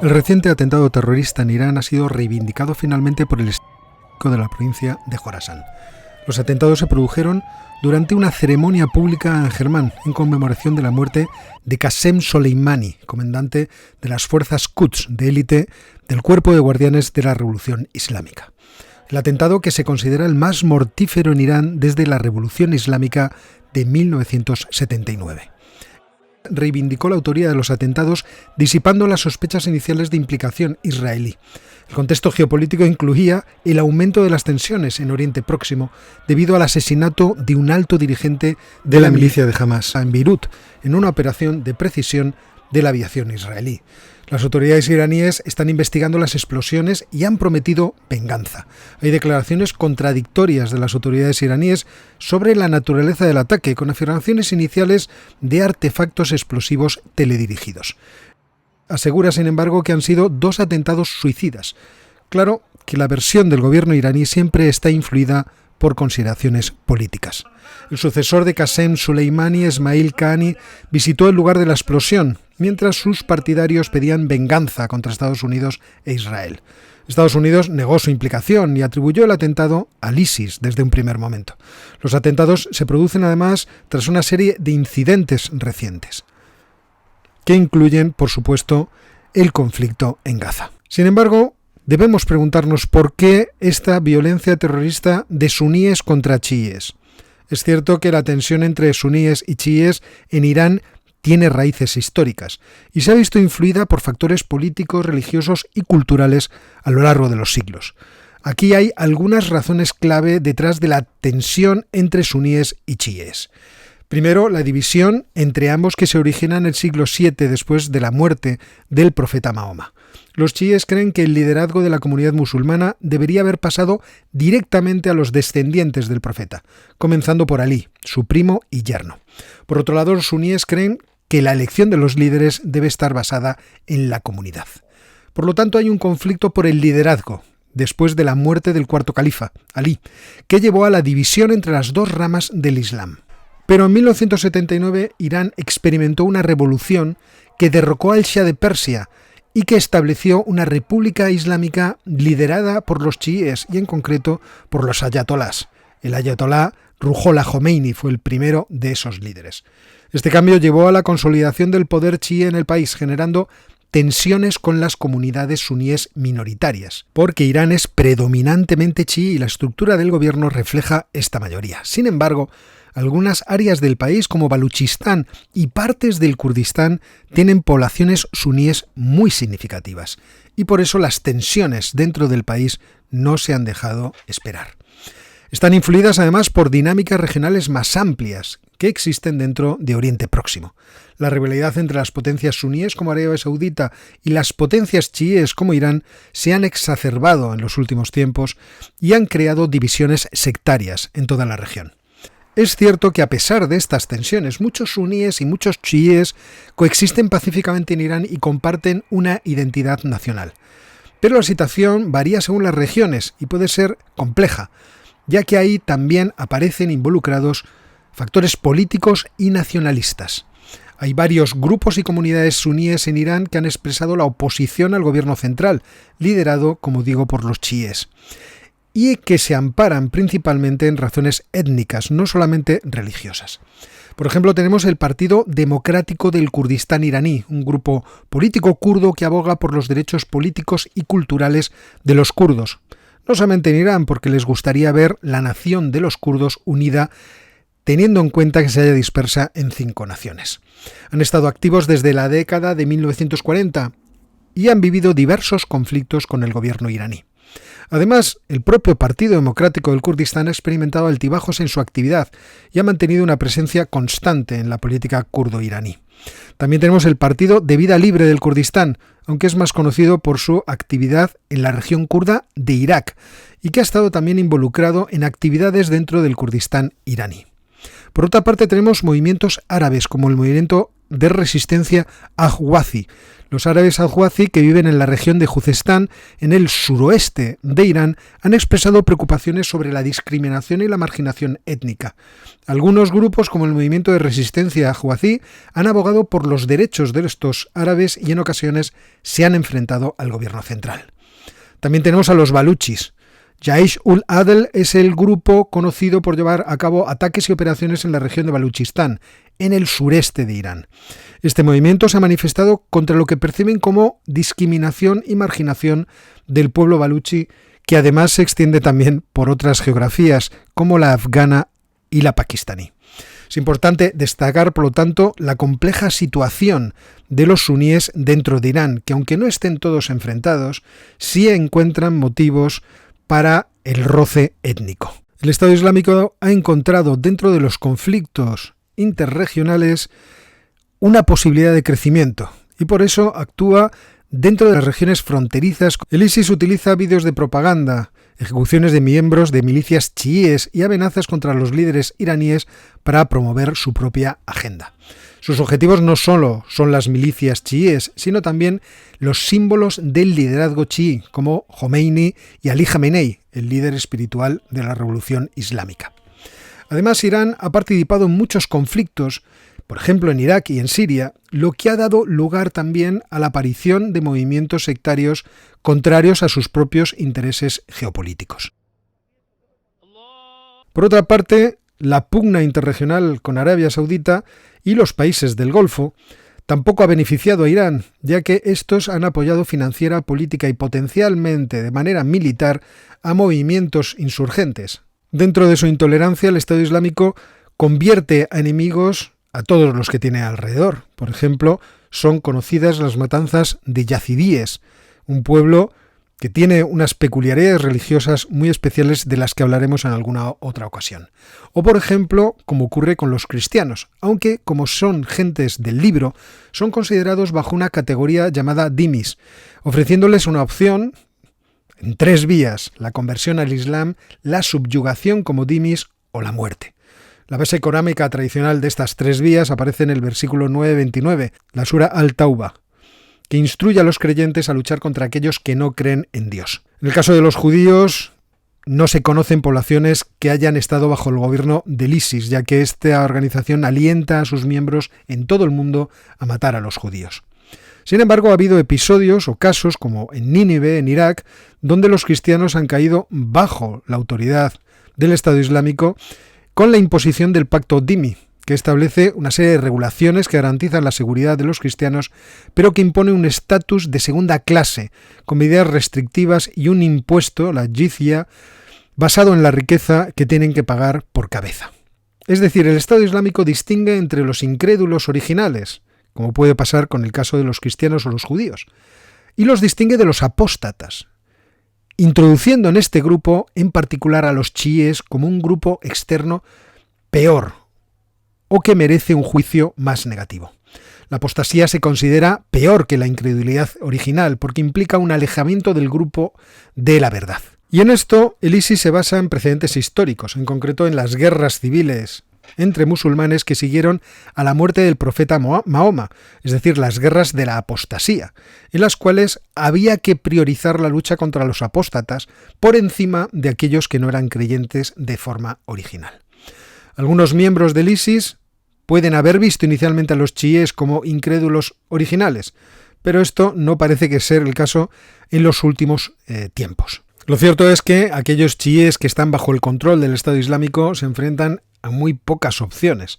El reciente atentado terrorista en Irán ha sido reivindicado finalmente por el Estado de la provincia de Jorasán. Los atentados se produjeron durante una ceremonia pública en Germán en conmemoración de la muerte de Qasem Soleimani, comandante de las fuerzas Quds de élite del Cuerpo de Guardianes de la Revolución Islámica. El atentado, que se considera el más mortífero en Irán desde la Revolución Islámica de 1979. Reivindicó la autoría de los atentados, disipando las sospechas iniciales de implicación israelí. El contexto geopolítico incluía el aumento de las tensiones en Oriente Próximo debido al asesinato de un alto dirigente de la milicia de Hamas en Beirut, en una operación de precisión de la aviación israelí. Las autoridades iraníes están investigando las explosiones y han prometido venganza. Hay declaraciones contradictorias de las autoridades iraníes sobre la naturaleza del ataque, con afirmaciones iniciales de artefactos explosivos teledirigidos. Asegura, sin embargo, que han sido 2 atentados suicidas. Claro que la versión del gobierno iraní siempre está influida por consideraciones políticas. El sucesor de Qasem Soleimani, Esmail Qaani, visitó el lugar de la explosión, mientras sus partidarios pedían venganza contra Estados Unidos e Israel. Estados Unidos negó su implicación y atribuyó el atentado al ISIS desde un primer momento. Los atentados se producen además tras una serie de incidentes recientes, que incluyen, por supuesto, el conflicto en Gaza. Sin embargo, debemos preguntarnos por qué esta violencia terrorista de suníes contra chiíes. Es cierto que la tensión entre suníes y chiíes en Irán tiene raíces históricas y se ha visto influida por factores políticos, religiosos y culturales a lo largo de los siglos. Aquí hay algunas razones clave detrás de la tensión entre suníes y chiíes. Primero, la división entre ambos, que se origina en el siglo VII después de la muerte del profeta Mahoma. Los chiíes creen que el liderazgo de la comunidad musulmana debería haber pasado directamente a los descendientes del profeta, comenzando por Alí, su primo y yerno. Por otro lado, los suníes creen que la elección de los líderes debe estar basada en la comunidad. Por lo tanto, hay un conflicto por el liderazgo, después de la muerte del cuarto califa, Alí, que llevó a la división entre las 2 ramas del Islam. Pero en 1979 Irán experimentó una revolución que derrocó al Shah de Persia y que estableció una república islámica liderada por los chiíes y en concreto por los ayatolás. El ayatolá Ruhollah Jomeini fue el primero de esos líderes. Este cambio llevó a la consolidación del poder chií en el país, generando tensiones con las comunidades suníes minoritarias, porque Irán es predominantemente chií y la estructura del gobierno refleja esta mayoría. Sin embargo, algunas áreas del país, como Baluchistán y partes del Kurdistán, tienen poblaciones suníes muy significativas, y por eso las tensiones dentro del país no se han dejado esperar. Están influidas además por dinámicas regionales más amplias que existen dentro de Oriente Próximo. La rivalidad entre las potencias suníes como Arabia Saudita y las potencias chiíes como Irán se han exacerbado en los últimos tiempos y han creado divisiones sectarias en toda la región. Es cierto que a pesar de estas tensiones, muchos suníes y muchos chiíes coexisten pacíficamente en Irán y comparten una identidad nacional. Pero la situación varía según las regiones y puede ser compleja, ya que ahí también aparecen involucrados factores políticos y nacionalistas. Hay varios grupos y comunidades suníes en Irán que han expresado la oposición al gobierno central, liderado, como digo, por los chiíes, y que se amparan principalmente en razones étnicas, no solamente religiosas. Por ejemplo, tenemos el Partido Democrático del Kurdistán iraní, un grupo político kurdo que aboga por los derechos políticos y culturales de los kurdos. No solamente en Irán, porque les gustaría ver la nación de los kurdos unida, teniendo en cuenta que se haya dispersa en 5 naciones. Han estado activos desde la década de 1940 y han vivido diversos conflictos con el gobierno iraní. Además, el propio Partido Democrático del Kurdistán ha experimentado altibajos en su actividad y ha mantenido una presencia constante en la política kurdo-iraní. También tenemos el Partido de Vida Libre del Kurdistán, aunque es más conocido por su actividad en la región kurda de Irak y que ha estado también involucrado en actividades dentro del Kurdistán iraní. Por otra parte, tenemos movimientos árabes como el movimiento de resistencia Ahwazi. Los árabes al-Huazi, que viven en la región de Juzestán, en el suroeste de Irán, han expresado preocupaciones sobre la discriminación y la marginación étnica. Algunos grupos, como el movimiento de resistencia al-Huazi, han abogado por los derechos de estos árabes y en ocasiones se han enfrentado al gobierno central. También tenemos a los baluchis. Jaish-ul-Adl es el grupo conocido por llevar a cabo ataques y operaciones en la región de Baluchistán, en el sureste de Irán. Este movimiento se ha manifestado contra lo que perciben como discriminación y marginación del pueblo baluchi, que además se extiende también por otras geografías, como la afgana y la pakistaní. Es importante destacar, por lo tanto, la compleja situación de los suníes dentro de Irán, que aunque no estén todos enfrentados, sí encuentran motivos para el roce étnico. El Estado Islámico ha encontrado dentro de los conflictos interregionales una posibilidad de crecimiento y por eso actúa dentro de las regiones fronterizas. El ISIS utiliza vídeos de propaganda, ejecuciones de miembros de milicias chiíes y amenazas contra los líderes iraníes para promover su propia agenda. Sus objetivos no solo son las milicias chiíes, sino también los símbolos del liderazgo chií, como Jomeini y Ali Jamenei, el líder espiritual de la revolución islámica. Además, Irán ha participado en muchos conflictos, por ejemplo en Irak y en Siria, lo que ha dado lugar también a la aparición de movimientos sectarios contrarios a sus propios intereses geopolíticos. Por otra parte, la pugna interregional con Arabia Saudita y los países del Golfo tampoco ha beneficiado a Irán, ya que estos han apoyado financiera, política y potencialmente de manera militar a movimientos insurgentes. Dentro de su intolerancia, el Estado Islámico convierte a enemigos a todos los que tiene alrededor. Por ejemplo, son conocidas las matanzas de yazidíes, un pueblo que tiene unas peculiaridades religiosas muy especiales de las que hablaremos en alguna otra ocasión. O, por ejemplo, como ocurre con los cristianos, aunque, como son gentes del libro, son considerados bajo una categoría llamada dhimis, ofreciéndoles una opción en 3 vías: la conversión al Islam, la subyugación como dhimis o la muerte. La base corámica tradicional de estas 3 vías aparece en el versículo 9:29, la sura Al-Tauba, que instruye a los creyentes a luchar contra aquellos que no creen en Dios. En el caso de los judíos, no se conocen poblaciones que hayan estado bajo el gobierno del ISIS, ya que esta organización alienta a sus miembros en todo el mundo a matar a los judíos. Sin embargo, ha habido episodios o casos, como en Nínive, en Irak, donde los cristianos han caído bajo la autoridad del Estado Islámico con la imposición del pacto dhimmi, que establece una serie de regulaciones que garantizan la seguridad de los cristianos, pero que impone un estatus de segunda clase, con medidas restrictivas y un impuesto, la jizya, basado en la riqueza que tienen que pagar por cabeza. Es decir, el Estado Islámico distingue entre los incrédulos originales, como puede pasar con el caso de los cristianos o los judíos, y los distingue de los apóstatas, introduciendo en este grupo en particular a los chiíes como un grupo externo peor, o que merece un juicio más negativo. La apostasía se considera peor que la incredulidad original porque implica un alejamiento del grupo de la verdad. Y en esto el ISIS se basa en precedentes históricos, en concreto en las guerras civiles entre musulmanes que siguieron a la muerte del profeta Mahoma, es decir, las guerras de la apostasía, en las cuales había que priorizar la lucha contra los apóstatas por encima de aquellos que no eran creyentes de forma original. Algunos miembros del ISIS pueden haber visto inicialmente a los chiíes como incrédulos originales, pero esto no parece que ser el caso en los últimos tiempos. Lo cierto es que aquellos chiíes que están bajo el control del Estado Islámico se enfrentan a muy pocas opciones.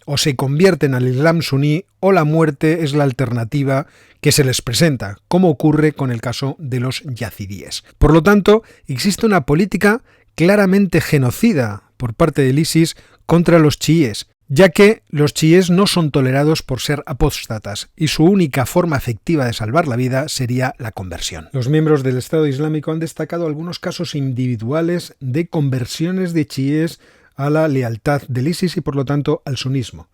O se convierten al Islam suní o la muerte es la alternativa que se les presenta, como ocurre con el caso de los yazidíes. Por lo tanto, existe una política claramente genocida por parte del ISIS contra los chiíes, ya que los chiíes no son tolerados por ser apóstatas y su única forma efectiva de salvar la vida sería la conversión. Los miembros del Estado Islámico han destacado algunos casos individuales de conversiones de chiíes a la lealtad del ISIS y por lo tanto al sunismo.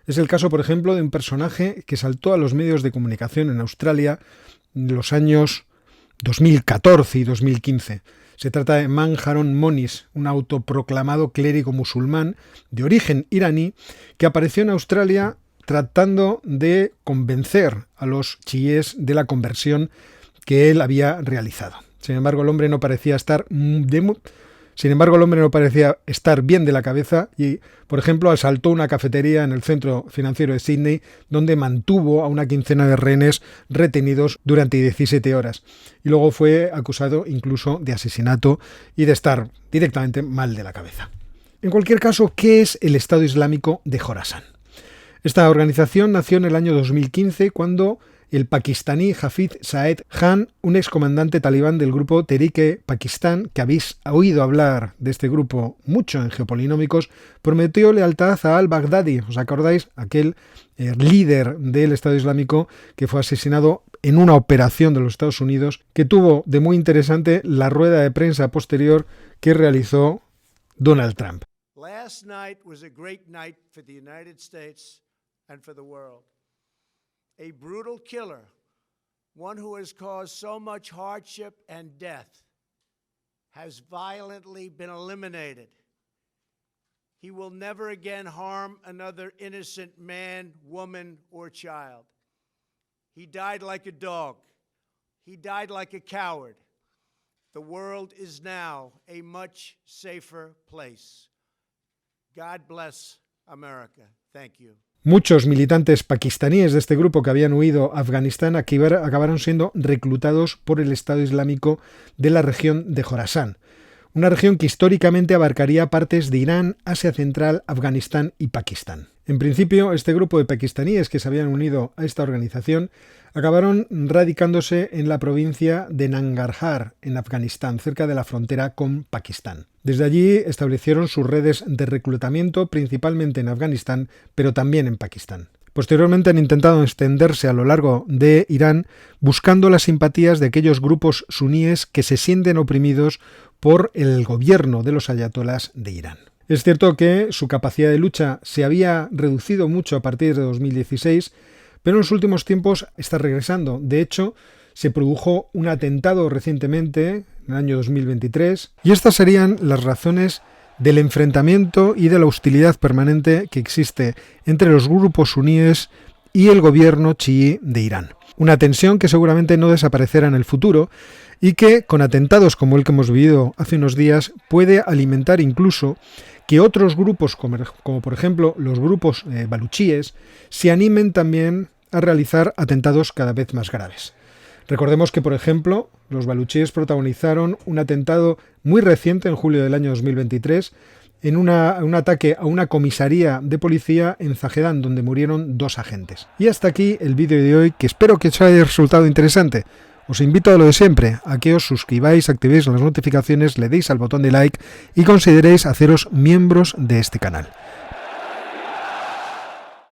Es el caso, por ejemplo, de un personaje que saltó a los medios de comunicación en Australia en los años 2014 y 2015. Se trata de Manharon Monis, un autoproclamado clérigo musulmán de origen iraní que apareció en Australia tratando de convencer a los chiíes de la conversión que él había realizado. Sin embargo, el hombre no parecía estar bien de la cabeza y, por ejemplo, asaltó una cafetería en el centro financiero de Sídney, donde mantuvo a una quincena de rehenes retenidos durante 17 horas. Y luego fue acusado incluso de asesinato y de estar directamente mal de la cabeza. En cualquier caso, ¿qué es el Estado Islámico de Jorasán? Esta organización nació en el año 2015 cuando el pakistaní Hafid Saeed Khan, un excomandante talibán del grupo Tehrik-e-Pakistán, que habéis oído hablar de este grupo mucho en Geopolinómicos, prometió lealtad a al-Baghdadi. ¿Os acordáis? Aquel líder del Estado Islámico que fue asesinado en una operación de los Estados Unidos, que tuvo de muy interesante la rueda de prensa posterior que realizó Donald Trump. Last night was a great night for the United States and for the world. A brutal killer, one who has caused so much hardship and death, has violently been eliminated. He will never again harm another innocent man, woman, or child. He died like a dog. He died like a coward. The world is now a much safer place. God bless America. Thank you. Muchos militantes pakistaníes de este grupo que habían huido a Afganistán acabaron siendo reclutados por el Estado Islámico de la región de Jorasán, una región que históricamente abarcaría partes de Irán, Asia Central, Afganistán y Pakistán. En principio, este grupo de pakistaníes que se habían unido a esta organización acabaron radicándose en la provincia de Nangarhar, en Afganistán, cerca de la frontera con Pakistán. Desde allí establecieron sus redes de reclutamiento, principalmente en Afganistán, pero también en Pakistán. Posteriormente han intentado extenderse a lo largo de Irán, buscando las simpatías de aquellos grupos suníes que se sienten oprimidos por el gobierno de los ayatolás de Irán. Es cierto que su capacidad de lucha se había reducido mucho a partir de 2016, pero en los últimos tiempos está regresando. De hecho, se produjo un atentado recientemente, en el año 2023, y estas serían las razones del enfrentamiento y de la hostilidad permanente que existe entre los grupos suníes y el gobierno chií de Irán. Una tensión que seguramente no desaparecerá en el futuro y que, con atentados como el que hemos vivido hace unos días, puede alimentar incluso que otros grupos, como por ejemplo los grupos baluchíes, se animen también a realizar atentados cada vez más graves. Recordemos que, por ejemplo, los baluchíes protagonizaron un atentado muy reciente, en julio del año 2023, en un ataque a una comisaría de policía en Zahedán, donde murieron 2 agentes. Y hasta aquí el vídeo de hoy, que espero que os haya resultado interesante. Os invito a lo de siempre, a que os suscribáis, activéis las notificaciones, le deis al botón de like y consideréis haceros miembros de este canal.